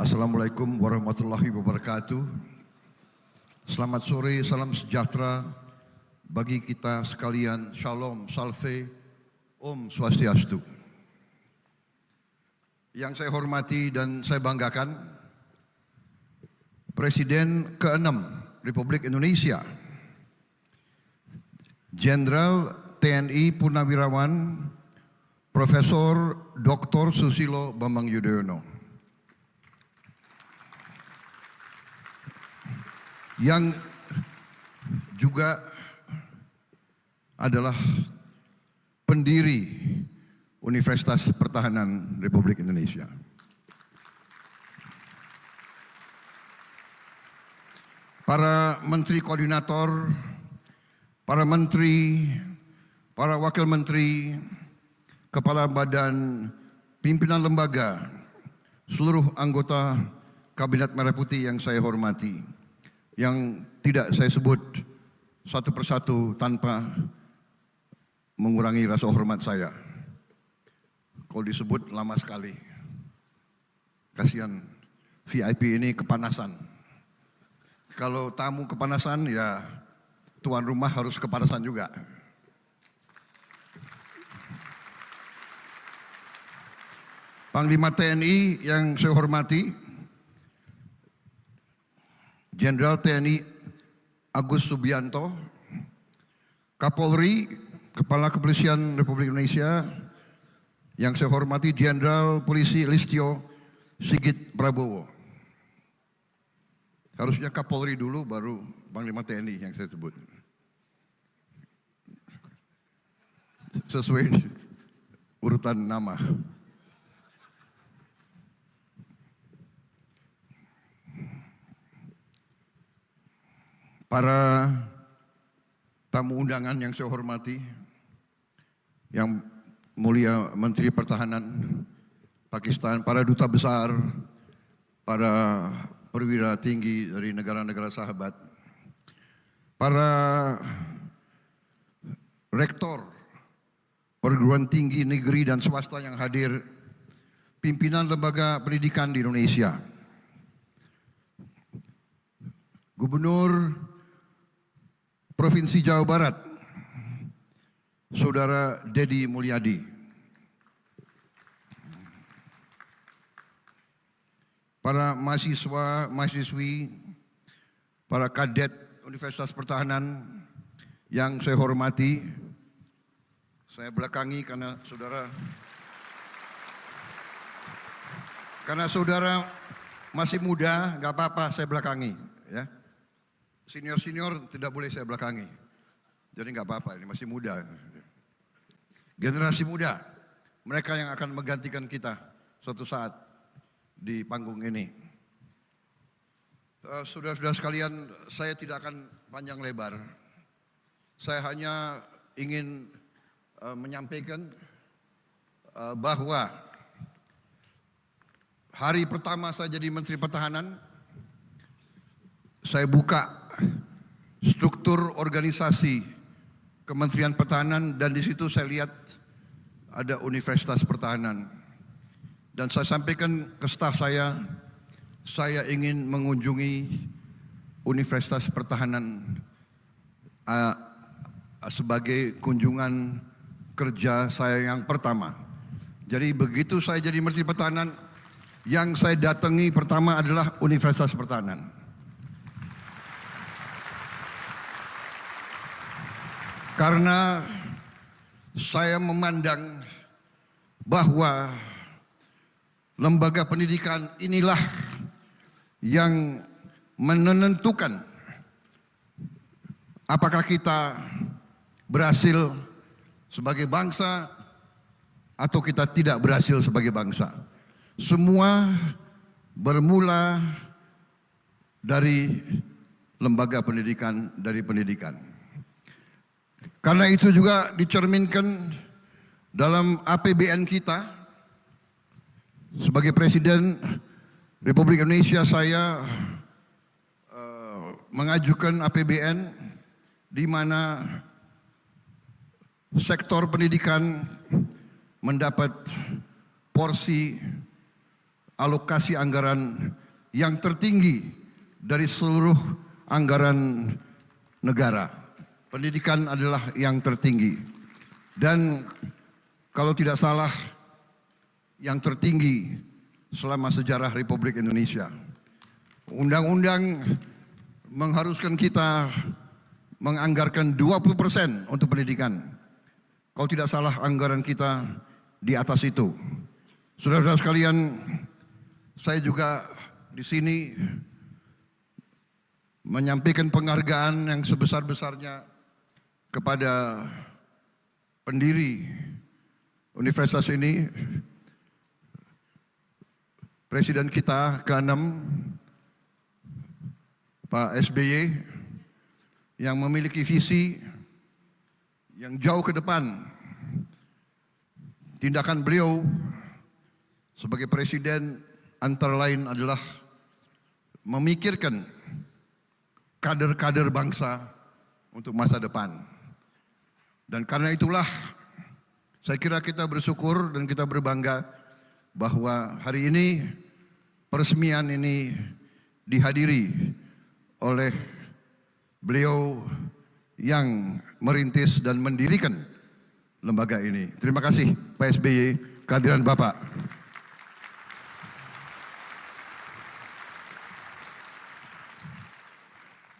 Assalamualaikum warahmatullahi wabarakatuh. Selamat sore, salam sejahtera bagi kita sekalian. Shalom, salve, Om Swastiastu. Yang saya hormati dan saya banggakan, Presiden ke-6 Republik Indonesia, Jenderal TNI Purnawirawan Profesor Dr. Susilo Bambang Yudhoyono, yang juga adalah pendiri Universitas Pertahanan Republik Indonesia. Para menteri koordinator, para menteri, para wakil menteri, kepala badan, pimpinan lembaga, seluruh anggota Kabinet Merah Putih yang saya hormati, yang tidak saya sebut satu persatu tanpa mengurangi rasa hormat saya. Kalau disebut lama sekali. Kasihan VIP ini kepanasan. Kalau tamu kepanasan, ya tuan rumah harus kepanasan juga. Panglima TNI yang saya hormati, Jenderal TNI Agus Subianto, Kapolri, Kepala Kepolisian Republik Indonesia, yang saya hormati Jenderal Polisi Listio Sigit Prabowo. Harusnya Kapolri dulu baru Panglima TNI yang saya sebut. Sesuai urutan nama. Para tamu undangan yang saya hormati, yang mulia Menteri Pertahanan Pakistan, para duta besar, para perwira tinggi dari negara-negara sahabat, para rektor perguruan tinggi negeri dan swasta yang hadir, pimpinan lembaga pendidikan di Indonesia, Gubernur Provinsi Jawa Barat, Saudara Dedi Mulyadi, para mahasiswa, mahasiswi, para kadet Universitas Pertahanan yang saya hormati, saya belakangi karena saudara masih muda, nggak apa-apa saya belakangi, ya. Senior-senior tidak boleh saya belakangi. Jadi nggak apa-apa, ini masih muda. Generasi muda, mereka yang akan menggantikan kita suatu saat di panggung ini. Saudara-saudara sekalian, saya tidak akan panjang lebar. Saya hanya ingin menyampaikan bahwa hari pertama saya jadi Menteri Pertahanan, saya buka struktur organisasi Kementerian Pertahanan dan di situ saya lihat ada Universitas Pertahanan. Dan saya sampaikan ke staf saya ingin mengunjungi Universitas Pertahanan sebagai kunjungan kerja saya yang pertama. Jadi begitu saya jadi Menteri Pertahanan, yang saya datangi pertama adalah Universitas Pertahanan. Karena saya memandang bahwa lembaga pendidikan inilah yang menentukan apakah kita berhasil sebagai bangsa atau kita tidak berhasil sebagai bangsa. Semua bermula dari lembaga pendidikan, dari pendidikan. Karena itu juga dicerminkan dalam APBN kita. Sebagai Presiden Republik Indonesia, saya mengajukan APBN di mana sektor pendidikan mendapat porsi alokasi anggaran yang tertinggi dari seluruh anggaran negara. Pendidikan adalah yang tertinggi. Dan kalau tidak salah, yang tertinggi selama sejarah Republik Indonesia. Undang-undang mengharuskan kita menganggarkan 20% untuk pendidikan. Kalau tidak salah anggaran kita di atas itu. Saudara-saudara sekalian, saya juga di sini menyampaikan penghargaan yang sebesar-besarnya kepada pendiri universitas ini, Presiden kita ke-6, Pak SBY, yang memiliki visi yang jauh ke depan. Tindakan beliau sebagai presiden antara lain adalah memikirkan kader-kader bangsa untuk masa depan. Dan karena itulah saya kira kita bersyukur dan kita berbangga bahwa hari ini peresmian ini dihadiri oleh beliau yang merintis dan mendirikan lembaga ini. Terima kasih Pak SBY, kehadiran Bapak.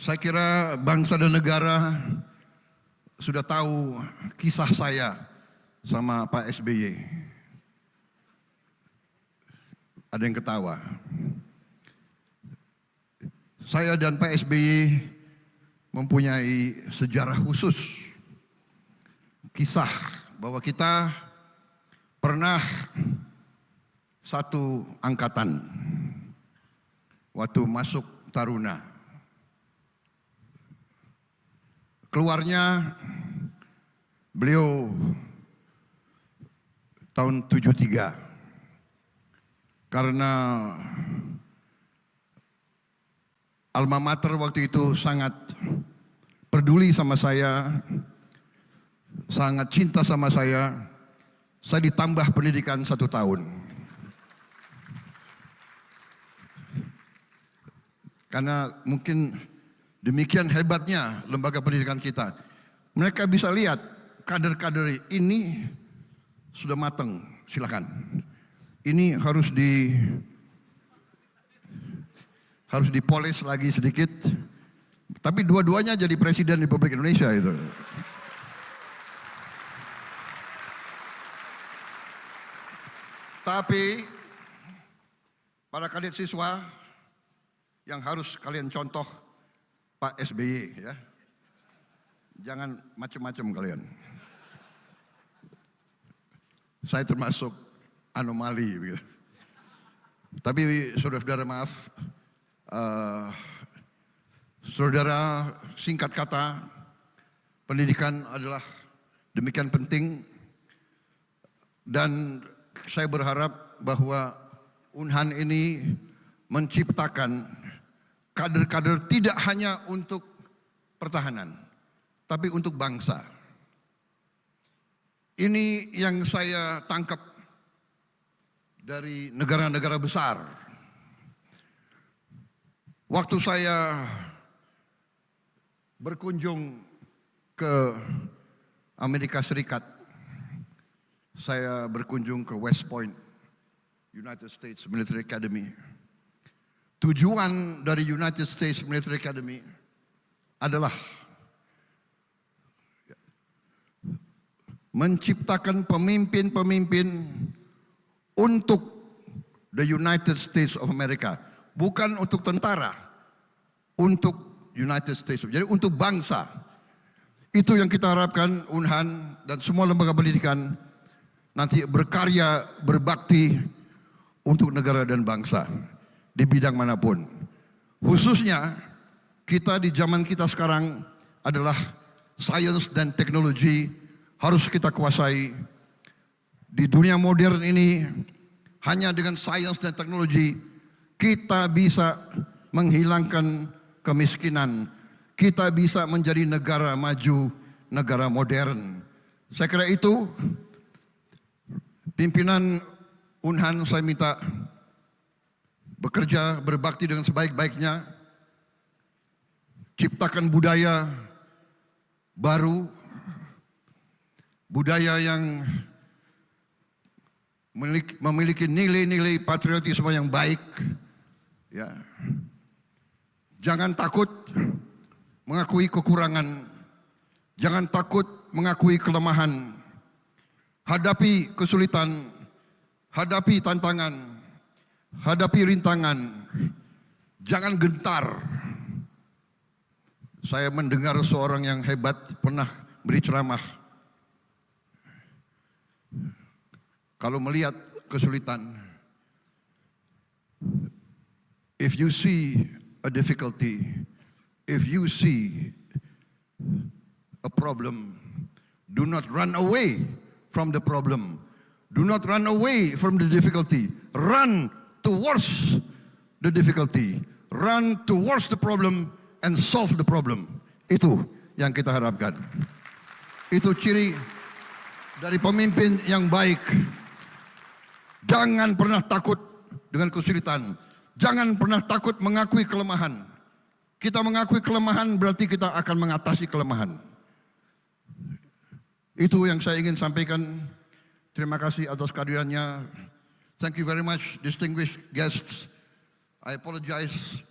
Saya kira bangsa dan negara sudah tahu kisah saya sama Pak SBY. Ada yang ketawa. Saya dan Pak SBY mempunyai sejarah khusus. Kisah bahwa kita pernah satu angkatan waktu masuk Taruna. Keluarnya beliau tahun 73. Karena alma mater waktu itu sangat peduli sama saya, sangat cinta sama saya ditambah pendidikan 1 tahun. Karena mungkin demikian hebatnya lembaga pendidikan kita. Mereka bisa lihat kader-kader ini sudah matang, silakan. Ini harus dipoles lagi sedikit. Tapi dua-duanya jadi presiden Republik Indonesia itu. Tapi para kadet siswa yang harus kalian contoh Pak SBY ya. Jangan macam-macam kalian. Saya termasuk anomali begitu. Tapi saudara-saudara maaf, saudara, singkat kata, pendidikan adalah demikian penting dan saya berharap bahwa Unhan ini menciptakan kader-kader tidak hanya untuk pertahanan, tapi untuk bangsa. Ini yang saya tangkap dari negara-negara besar. Waktu saya berkunjung ke Amerika Serikat, saya berkunjung ke West Point, United States Military Academy. Tujuan dari United States Military Academy adalah menciptakan pemimpin-pemimpin untuk the United States of America. Bukan untuk tentara, untuk United States. Jadi untuk bangsa. Itu yang kita harapkan Unhan dan semua lembaga pendidikan nanti berkarya, berbakti untuk negara dan bangsa di bidang manapun. Khususnya kita di zaman kita sekarang adalah sains dan teknologi harus kita kuasai. Di dunia modern ini hanya dengan sains dan teknologi kita bisa menghilangkan kemiskinan. Kita bisa menjadi negara maju, negara modern. Saya kira itu pimpinan Unhan saya minta bekerja, berbakti dengan sebaik-baiknya, ciptakan budaya baru, budaya yang memiliki nilai-nilai patriotisme yang baik. Ya. Jangan takut mengakui kekurangan, jangan takut mengakui kelemahan. Hadapi kesulitan, hadapi tantangan, hadapi rintangan. Jangan gentar. Saya mendengar seorang yang hebat pernah beri ceramah. Kalau melihat kesulitan, if you see a difficulty, if you see a problem, do not run away from the problem. Do not run away from the difficulty. Run towards the difficulty. Run towards the problem and solve the problem. Itu yang kita harapkan. Itu ciri dari pemimpin yang baik. Jangan pernah takut dengan kesulitan. Jangan pernah takut mengakui kelemahan. Kita mengakui kelemahan berarti kita akan mengatasi kelemahan. Itu yang saya ingin sampaikan. Terima kasih atas kehadirannya. Thank you very much, distinguished guests. I apologize,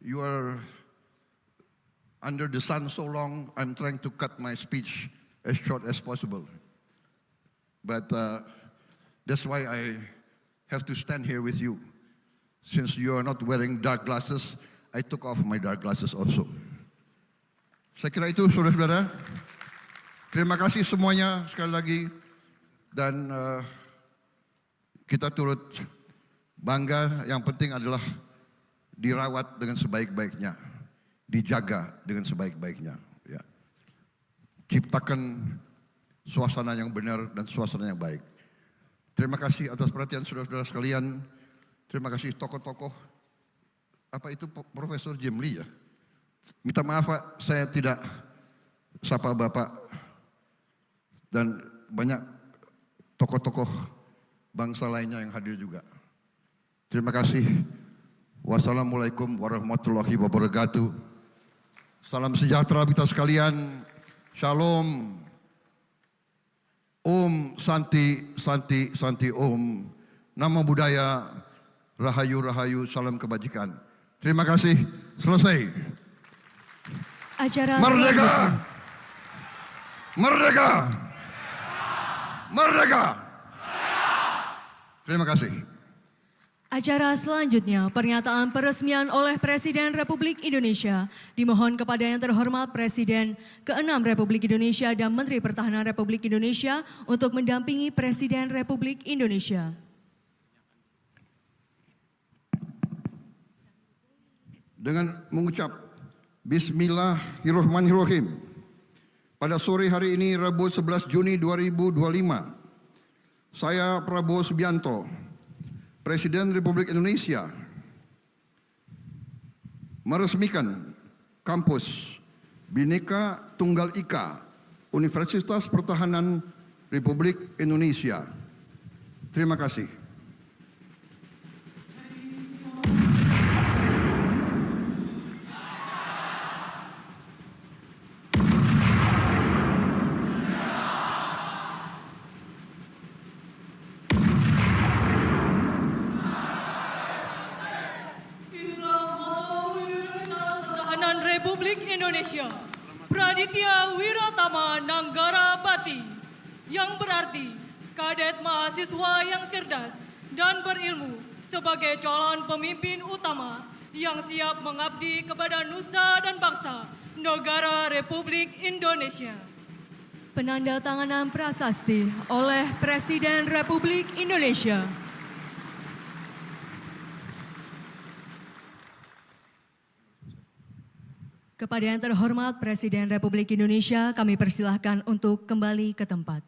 you are under the sun so long. I'm trying to cut my speech as short as possible. But that's why I have to stand here with you. Since you are not wearing dark glasses, I took off my dark glasses also. Saya kira itu, saudara-saudara. Terima kasih semuanya sekali lagi. Dan kita turut bangga, yang penting adalah dirawat dengan sebaik-baiknya. Dijaga dengan sebaik-baiknya. Ya. Ciptakan suasana yang benar dan suasana yang baik. Terima kasih atas perhatian saudara-saudara sekalian. Terima kasih tokoh-tokoh. Apa itu Profesor Jim Lee ya? Minta maaf Pak, saya tidak sapa Bapak. Dan banyak tokoh-tokoh bangsa lainnya yang hadir juga. Terima kasih. Wassalamualaikum warahmatullahi wabarakatuh. Salam sejahtera kita sekalian. Shalom. Om Santi, Santi, Santi Om. Nama budaya, Rahayu, Rahayu, salam kebajikan. Terima kasih. Selesai. Acara Merdeka! Merdeka! Merdeka! Terima kasih. Acara selanjutnya, pernyataan peresmian oleh Presiden Republik Indonesia. Dimohon kepada yang terhormat Presiden ke-6 Republik Indonesia dan Menteri Pertahanan Republik Indonesia untuk mendampingi Presiden Republik Indonesia. Dengan mengucap Bismillahirrahmanirrahim. Pada sore hari ini, Rabu 11 Juni 2025, saya Prabowo Subianto, Presiden Republik Indonesia, meresmikan kampus Bhinneka Tunggal Ika Universitas Pertahanan Republik Indonesia. Terima kasih. Republik Indonesia, Praditya Wiratama Nanggara Bati, yang berarti kadet mahasiswa yang cerdas dan berilmu sebagai calon pemimpin utama yang siap mengabdi kepada nusa dan bangsa negara Republik Indonesia. Penandatanganan prasasti oleh Presiden Republik Indonesia. Kepada yang terhormat Presiden Republik Indonesia, kami persilahkan untuk kembali ke tempat.